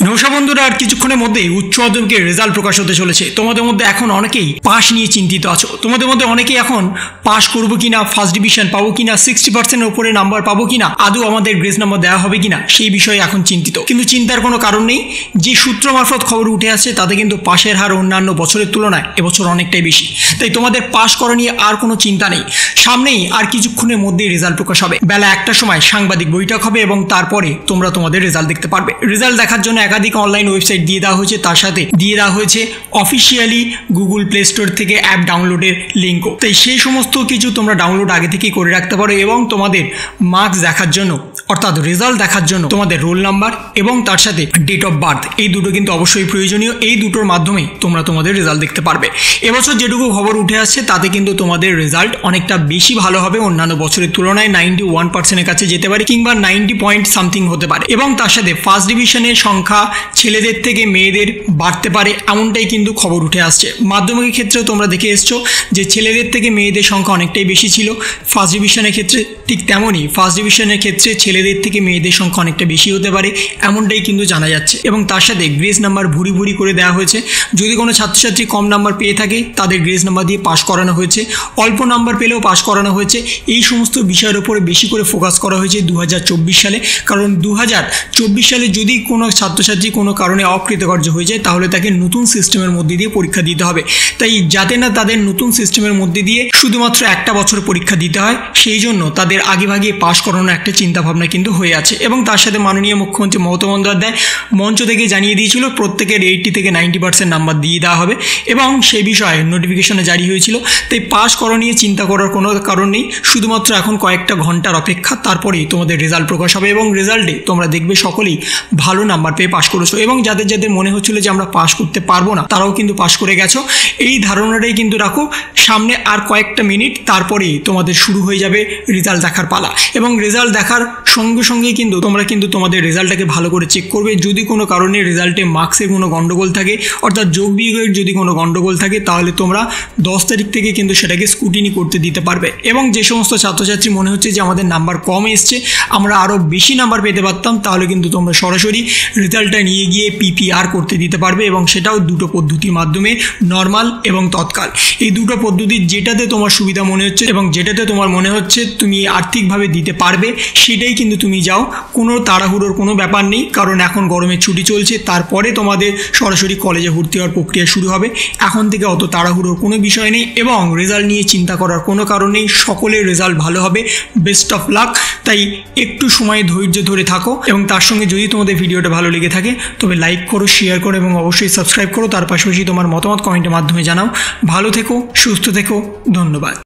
নমস্কার বন্ধুরা, আর কিছুক্ষণের মধ্যে উচ্চ মাধ্যমিকের রেজাল্ট প্রকাশ হতে চলেছে। তোমাদের মধ্যে এখন অনেকেই পাস নিয়ে চিন্তিত আছো। তোমাদের মধ্যে অনেকেই এখন পাস করবো কিনা, ফার্স্ট ডিভিশন পাবো কিনা, 60% উপরে নাম্বার পাবো কিনা, আদৌ আমাদের গ্রেস নাম্বার দেওয়া হবে কিনা, সেই বিষয়ে এখন চিন্তিত। কিন্তু চিন্তার কোনো কারণ নেই। যে সূত্র মারফত খবর উঠে আসছে তাতে কিন্তু পাশের হার অন্যান্য বছরের তুলনায় এবছর অনেকটাই বেশি। তাই তোমাদের পাস করা নিয়ে আর কোনো চিন্তা নেই। সামনেই আর কিছুক্ষণের মধ্যেই রেজাল্ট প্রকাশ হবে। বেলা 1টার সময় সাংবাদিক বৈঠক হবে এবং তারপরে তোমরা তোমাদের রেজাল্ট দেখতে পারবে। রেজাল্ট দেখার জন্য একাধিক অনলাইন ওয়েবসাইট দিয়ে দেওয়া হয়েছে, তার সাথে দিয়ে দেওয়া হয়েছে অফিসিয়ালি গুগল প্লে স্টোর থেকে অ্যাপ ডাউনলোডের লিঙ্কও। তাই সেই সমস্ত কিছু তোমরা ডাউনলোড আগে থেকেই করে রাখতে পারো এবং তোমাদের মার্কস দেখার জন্য, অর্থাৎ রেজাল্ট দেখার জন্য তোমাদের রোল নাম্বার এবং তার সাথে ডেট অফ বার্থ, এই দুটো কিন্তু অবশ্যই প্রয়োজনীয়। এই দুটোর মাধ্যমেই তোমরা তোমাদের রেজাল্ট দেখতে পারবে। এবছর যেটুকু খবর উঠে আসছে তাতে কিন্তু তোমাদের রেজাল্ট অনেকটা বেশি ভালো হবে, অন্যান্য বছরের তুলনায় 91%-এর কাছে যেতে পারে কিংবা 90 পয়েন্ট সামথিং হতে পারে। এবং তার সাথে ফার্স্ট ডিভিশনের সংখ্যা ছেলেদের থেকে মেয়েদের বাড়তে পারে, এমনটাই কিন্তু খবর উঠে আসছে। মাধ্যমিকের ক্ষেত্রেও তোমরা দেখে এসছো যে ছেলেদের থেকে মেয়েদের সংখ্যা অনেকটাই বেশি ছিল ফার্স্ট ডিভিশনের ক্ষেত্রে, ঠিক তেমনই ফার্স্ট ডিভিশনের ক্ষেত্রে ছেলেদের থেকে মেয়েদের সংখ্যা অনেকটা বেশি হতে পারে, এমনটাই কিন্তু জানা যাচ্ছে। এবং তার সাথে গ্রেস নাম্বার ভুরি ভুরি করে দেওয়া হয়েছে। যদি কোনো ছাত্রছাত্রী কম নাম্বার পেয়ে থাকে তাদের গ্রেস নাম্বার দিয়ে পাস করানো হয়েছে, অল্প নাম্বার পেলেও পাস করানো হয়েছে। এই সমস্ত বিষয়ের উপরে বেশি করে ফোকাস করা হয়েছে 2024 সালে। কারণ 2024 সালে যদি কোনো ছাত্রছাত্রী কোনো কারণে অকৃতকার্য হয়ে যায় তাহলে তাকে নতুন সিস্টেমের মধ্যে দিয়ে পরীক্ষা দিতে হবে। তাই যাতে না তাদের নতুন সিস্টেমের মধ্যে দিয়ে শুধুমাত্র একটা বছর পরীক্ষা দিতে হয়, সেই জন্য তাদের আগেভাগে পাস করানোর একটা চিন্তাভাবনা কিন্তু হয়ে আছে। এবং তার সাথে মাননীয় মুখ্যমন্ত্রী মমতা বন্দ্যোপাধ্যায় মঞ্চ থেকে জানিয়ে দিয়েছিল প্রত্যেকের 80 থেকে 90% নাম্বার দিয়ে দেওয়া হবে এবং সেই বিষয়ে নোটিফিকেশনে জারি হয়েছিল। তাই পাস করা নিয়ে চিন্তা করার কোনো কারণ নেই। শুধুমাত্র এখন কয়েকটা ঘন্টার অপেক্ষা, তারপরেই তোমাদের রেজাল্ট প্রকাশ হবে এবং রেজাল্টে তোমরা দেখবে সকলেই ভালো নাম্বার পেয়ে পাস করেছো। এবং যাদের যাদের মনে হচ্ছিল যে আমরা পাস করতে পারবো না তারাও কিন্তু পাস করে গেছো, এই ধারণাটাই কিন্তু রাখো। সামনে আর কয়েকটা মিনিট, তারপরেই তোমাদের শুরু হয়ে যাবে রেজাল্ট দেখার পালা। এবং রেজাল্ট দেখার সঙ্গে সঙ্গে কিন্তু তোমরা কিন্তু তোমাদের রেজাল্টটাকে ভালো করে চেক করবে। যদি কোনো কারণে রেজাল্টে মার্কসের কোনো গন্ডগোল থাকে, অর্থাৎ যোগ বিয়োগের যদি কোনো গন্ডগোল থাকে, তাহলে তোমরা 10 তারিখ থেকে কিন্তু সেটাকে স্ক্রুটিনি করতে দিতে পারবে। এবং যে সমস্ত ছাত্রছাত্রী মনে হচ্ছে যে আমাদের নাম্বার কম এসছে, আমরা আরও বেশি নাম্বার পেতে পারতাম, তাহলে কিন্তু তোমরা সরাসরি রেজাল্টটা নিয়ে গিয়ে পিপিআর করতে দিতে পারবে। এবং সেটাও দুটো পদ্ধতির মাধ্যমে, নর্মাল এবং তৎকাল। এই দুটো পদ্ধতির যেটাতে তোমার সুবিধা মনে হচ্ছে এবং যেটাতে তোমার মনে হচ্ছে তুমি আর্থিকভাবে দিতে পারবে, সেটাই কিন্তু তুমি যাও। কোনো তাড়াহুড়োর কোনো ব্যাপার নেই, কারণ এখন গরমের ছুটি চলছে, তারপরে তোমাদের সরাসরি কলেজে ভর্তি হওয়ার প্রক্রিয়া শুরু হবে। এখন থেকে অত তাড়াহুড়োর কোনো বিষয় নেই এবং রেজাল্ট নিয়ে চিন্তা করার কোনো কারণ নেই। সকলের রেজাল্ট ভালো হবে, বেস্ট অফ লাক। তাই একটু সময় ধৈর্য ধরে থাকো এবং তার সঙ্গে যদি তোমাদের ভিডিওটা ভালো লেগে থাকে তবে লাইক করো, শেয়ার করো এবং অবশ্যই সাবস্ক্রাইব করো। তার পাশাপাশি তোমার মতামত কমেন্টের মাধ্যমে জানাও। ভালো থেকো, সুস্থ থেকো, ধন্যবাদ।